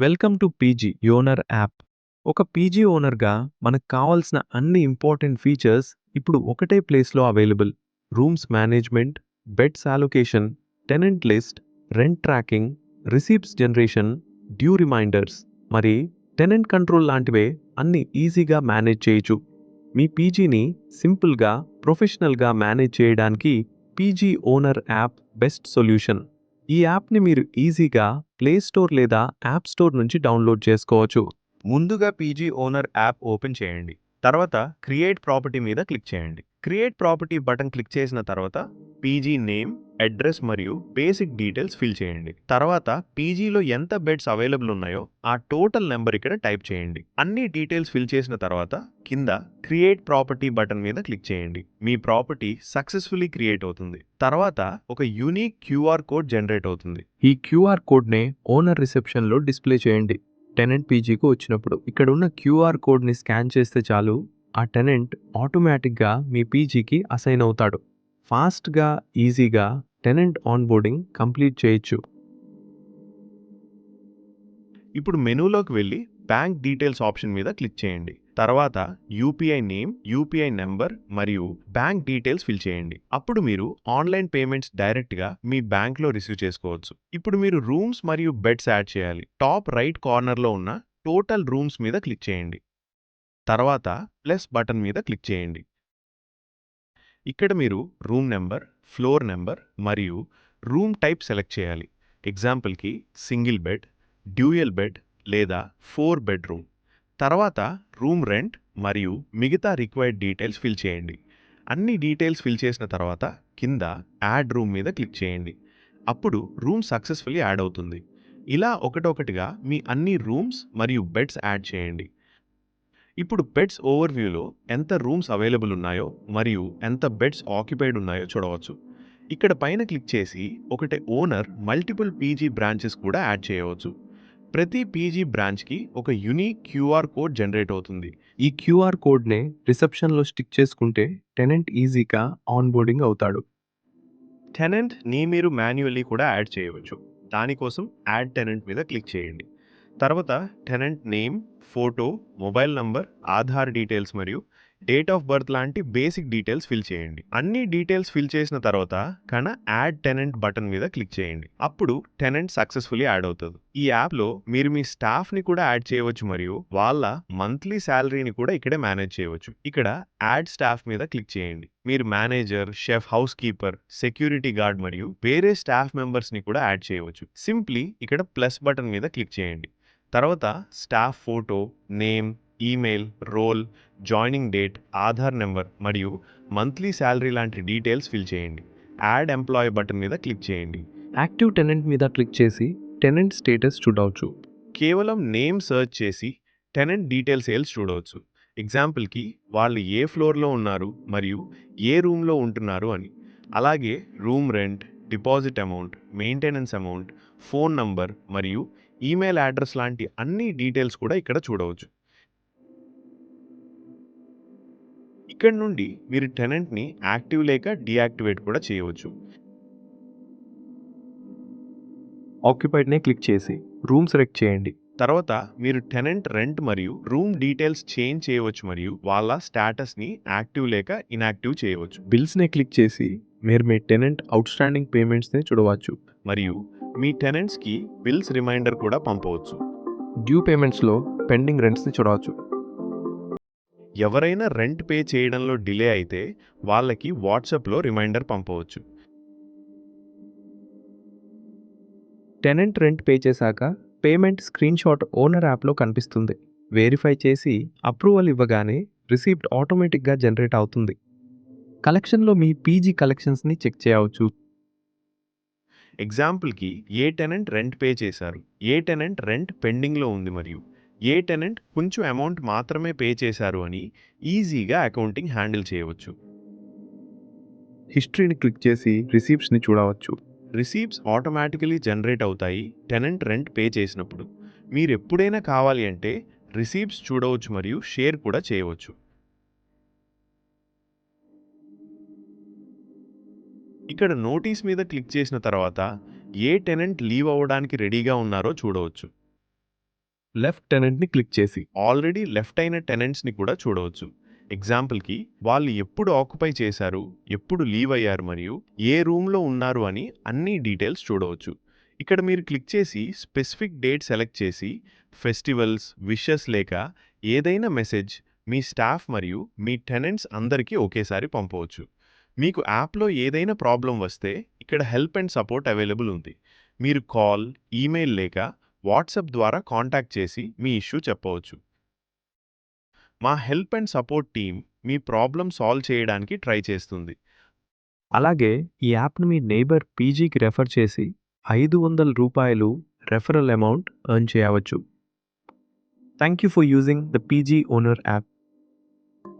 Welcome to PG owner app. ఒక PG ఓనర్గా మనకు కావాల్సిన అన్ని ఇంపార్టెంట్ ఫీచర్స్ ఇప్పుడు ఒకటే ప్లేస్లో available. Rooms management, beds allocation, tenant list, rent tracking, receipts generation, due reminders, మరి టెనెంట్ కంట్రోల్ లాంటివే అన్ని ఈజీగా మేనేజ్ చేయొచ్చు. మీ పీజీని సింపుల్గా, ప్రొఫెషనల్గా మేనేజ్ చేయడానికి PG owner app best solution. ఈ యాప్ని మీరు ఈజీగా ప్లే స్టోర్ లేదా యాప్ స్టోర్ నుంచి డౌన్లోడ్ చేసుకోవచ్చు. ముందుగా పీజీ ఓనర్ యాప్ ఓపెన్ చేయండి. తర్వాత క్రియేట్ ప్రాపర్టీ మీద క్లిక్ చేయండి. క్రియేట్ ప్రాపర్టీ బటన్ క్లిక్ చేసిన తర్వాత పీజీ నేమ్, అడ్రస్ మరియు బేసిక్ డీటెయిల్స్ ఫిల్ చేయండి. తర్వాత పీజీలో ఎంత బెడ్స్ అవైలబుల్ ఉన్నాయో ఆ టోటల్ నెంబర్ ఇక్కడ టైప్ చేయండి. అన్ని డీటెయిల్స్ ఫిల్ చేసిన తర్వాత కింద క్రియేట్ ప్రాపర్టీ బటన్ మీద క్లిక్ చేయండి. మీ ప్రాపర్టీ సక్సెస్ఫుల్లీ క్రియేట్ అవుతుంది. తర్వాత ఒక యూనిక్ క్యూఆర్ కోడ్ జనరేట్ అవుతుంది. ఈ క్యూఆర్ కోడ్నే ఓనర్ రిసెప్షన్లో డిస్ప్లే చేయండి. టెనెంట్ పీజీకి వచ్చినప్పుడు ఇక్కడ ఉన్న క్యూఆర్ కోడ్ని స్కాన్ చేస్తే చాలు, ఆ టెనెంట్ ఆటోమేటిక్గా మీ పీజీకి అసైన్ అవుతాడు. ఫాస్ట్గా, ఈజీగా టెనెంట్ ఆన్బోర్డింగ్ కంప్లీట్ చేయొచ్చు. ఇప్పుడు మెనూలోకి వెళ్ళి బ్యాంక్ డీటెయిల్స్ ఆప్షన్ మీద క్లిక్ చేయండి. తర్వాత యూపీఐ నేమ్, యూపీఐ నెంబర్ మరియు బ్యాంక్ డీటెయిల్స్ ఫిల్ చేయండి. అప్పుడు మీరు ఆన్లైన్ పేమెంట్స్ డైరెక్ట్గా మీ బ్యాంక్లో రిసీవ్ చేసుకోవచ్చు. ఇప్పుడు మీరు రూమ్స్ మరియు బెడ్స్ యాడ్ చేయాలి. టాప్ రైట్ కార్నర్లో ఉన్న టోటల్ రూమ్స్ మీద క్లిక్ చేయండి. తర్వాత ప్లస్ బటన్ మీద క్లిక్ చేయండి. ఇక్కడ మీరు రూమ్ నెంబర్, ఫ్లోర్ నెంబర్ మరియు రూమ్ టైప్ సెలెక్ట్ చేయాలి. ఎగ్జాంపుల్కి సింగిల్ బెడ్, డ్యూయల్ బెడ్ లేదా 4 బెడ్రూమ్. తర్వాత రూమ్ రెంట్ మరియు మిగతా రిక్వైర్డ్ డీటెయిల్స్ ఫిల్ చేయండి. అన్ని డీటెయిల్స్ ఫిల్ చేసిన తర్వాత కింద యాడ్ రూమ్ మీద క్లిక్ చేయండి. అప్పుడు రూమ్ సక్సెస్ఫుల్లీ యాడ్ అవుతుంది. ఇలా ఒకటొకటిగా మీ అన్ని రూమ్స్ మరియు బెడ్స్ యాడ్ చేయండి. ఇప్పుడు బెడ్స్ ఓవర్వ్యూలో ఎంత రూమ్స్ అవైలబుల్ ఉన్నాయో మరియు ఎంత బెడ్స్ ఆక్యుపైడ్ ఉన్నాయో చూడవచ్చు. ఇక్కడ పైన క్లిక్ చేసి ఒకటే ఓనర్ మల్టిపుల్ పీజీ బ్రాంచెస్ కూడా యాడ్ చేయవచ్చు. ప్రతి పీజీ బ్రాంచ్కి ఒక యూనిక్ క్యూఆర్ కోడ్ జనరేట్ అవుతుంది. ఈ క్యూఆర్ కోడ్నే రిసెప్షన్లో స్టిక్ చేసుకుంటే టెనెంట్ ఈజీగా ఆన్బోర్డింగ్ అవుతాడు. టెనెంట్ని మీరు మాన్యువల్లీ కూడా యాడ్ చేయవచ్చు. దానికోసం యాడ్ టెనెంట్ మీద క్లిక్ చేయండి. తర్వాత tenant name, photo, mobile number, Aadhaar details మరియు డేట్ ఆఫ్ బర్త్ లాంటి బేసిక్ డీటెయిల్స్ ఫిల్ చేయండి. అన్ని డీటెయిల్స్ ఫిల్ చేసిన తర్వాత యాడ్ టెనెంట్ బటన్ మీద క్లిక్ చేయండి. అప్పుడు టెనెంట్ సక్సెస్ఫుల్లీ యాడ్ అవుతుంది. ఈ యాప్లో మీరు మీ స్టాఫ్ని కూడా యాడ్ చేయవచ్చు మరియు వాళ్ళ మంత్లీ శాలరీని కూడా ఇక్కడే మేనేజ్ చేయవచ్చు. ఇక్కడ యాడ్ స్టాఫ్ మీద క్లిక్ చేయండి. మీరు manager, chef, house keeper, security guard మరియు వేరే స్టాఫ్ మెంబర్స్ని కూడా యాడ్ చేయవచ్చు. సింప్లీ ఇక్కడ ప్లస్ బటన్ మీద క్లిక్ చేయండి. తర్వాత staff photo, name, email, role, joining date, Aadhaar number మరియు మంత్లీ శాలరీ లాంటి డీటెయిల్స్ ఫిల్ చేయండి. యాడ్ ఎంప్లాయీ బటన్ మీద క్లిక్ చేయండి. యాక్టివ్ టెనెంట్ మీద క్లిక్ చేసి టెనెంట్ స్టేటస్ చూడవచ్చు. కేవలం నేమ్ సెర్చ్ చేసి టెనెంట్ డీటెయిల్స్ చూడవచ్చు. ఎగ్జాంపుల్కి వాళ్ళు ఏ ఫ్లోర్లో ఉన్నారు మరియు ఏ రూమ్లో ఉంటున్నారు అని. అలాగే room rent, deposit amount, maintenance amount, phone number మరియు ఈమెయిల్ అడ్రస్ లాంటి అన్ని డీటెయిల్స్ కూడా ఇక్కడ చూడవచ్చు. ఇక్కడ నుండి మీరు టెనెంట్ని యాక్టివ్ లేక డీయాక్టివేట్ కూడా చేయవచ్చు. ఆక్యుపైడ్నే క్లిక్ చేసి రూమ్ సెలెక్ట్ చేయండి. తర్వాత మీరు టెనెంట్ రెంట్ మరియు రూమ్ డీటెయిల్స్ చేంజ్ చేయవచ్చు మరియు వాళ్ళ స్టేటస్ని యాక్టివ్ లేక ఇన్యాక్టివ్ చేయవచ్చు. బిల్స్నే క్లిక్ చేసి మీరు మీ టెనెంట్ అవుట్స్టాండింగ్ పేమెంట్స్ని చూడవచ్చు. మరియు మీ టెనెంట్స్కి బిల్స్ రిమైండర్ కూడా పంపవచ్చు. డ్యూ పేమెంట్స్లో పెండింగ్ రెంట్స్ని చూడవచ్చు. ఎవరైనా రెంట్ పే చేయడంలో డిలే అయితే వాళ్ళకి వాట్సాప్లో రిమైండర్ పంపవచ్చు. టెనెంట్ రెంట్ పే చేశాక పేమెంట్ స్క్రీన్ షాట్ ఓనర్ యాప్లో కనిపిస్తుంది. వెరిఫై చేసి అప్రూవల్ ఇవ్వగానే రిసీప్ట్ ఆటోమేటిక్గా జనరేట్ అవుతుంది. కలెక్షన్లో మీ పీజీ కలెక్షన్స్ని చెక్ చేయవచ్చు. ఎగ్జాంపుల్కి ఏ టెనెంట్ రెంట్ పే చేశారు, ఏ టెనెంట్ రెంట్ పెండింగ్లో ఉంది మరియు ఏ టెనెంట్ కొంచెం అమౌంట్ మాత్రమే పే చేశారు అని ఈజీగా అకౌంటింగ్ హ్యాండిల్ చేయవచ్చు. హిస్టరీని క్లిక్ చేసి రిసీప్ట్స్ని చూడవచ్చు. రిసీప్ట్స్ ఆటోమేటికలీ జనరేట్ అవుతాయి టెనెంట్ రెంట్ పే చేసినప్పుడు. మీరు ఎప్పుడైనా కావాలి అంటే రిసీప్ట్స్ చూడవచ్చు మరియు షేర్ కూడా చేయవచ్చు. ఇక్కడ నోటీస్ మీద క్లిక్ చేసిన తర్వాత ఏ టెనెంట్ లీవ్ అవ్వడానికి రెడీగా ఉన్నారో చూడవచ్చు. లెఫ్ట్ టెనెంట్ని క్లిక్ చేసి ఆల్రెడీ లెఫ్ట్ అయిన టెనెంట్స్ని కూడా చూడవచ్చు. ఎగ్జాంపుల్కి వాళ్ళు ఎప్పుడు ఆక్యుపై చేశారు, ఎప్పుడు లీవ్ అయ్యారు మరియు ఏ రూమ్లో ఉన్నారు అని అన్ని డీటెయిల్స్ చూడవచ్చు. ఇక్కడ మీరు క్లిక్ చేసి స్పెసిఫిక్ డేట్ సెలెక్ట్ చేసి ఫెస్టివల్స్, విషెస్ లేక ఏదైనా మెసేజ్ మీ స్టాఫ్ మరియు మీ టెనెంట్స్ అందరికీ ఒకేసారి పంపవచ్చు. మీకు యాప్లో ఏదైనా ప్రాబ్లం వస్తే ఇక్కడ హెల్ప్ అండ్ సపోర్ట్ అవైలబుల్ ఉంది. మీరు కాల్, ఈమెయిల్ లేక వాట్సాప్ ద్వారా కాంటాక్ట్ చేసి మీ ఇష్యూ చెప్పవచ్చు. మా help and support team me problem solve చేయడానికి ట్రై చేస్తుంది. అలాగే ఈ యాప్ను మీ నైబర్ పీజీకి రెఫర్ చేసి రూ. 500 రెఫరల్ అమౌంట్ ఎర్న్ చేయవచ్చు. Thank you for using the PG owner app.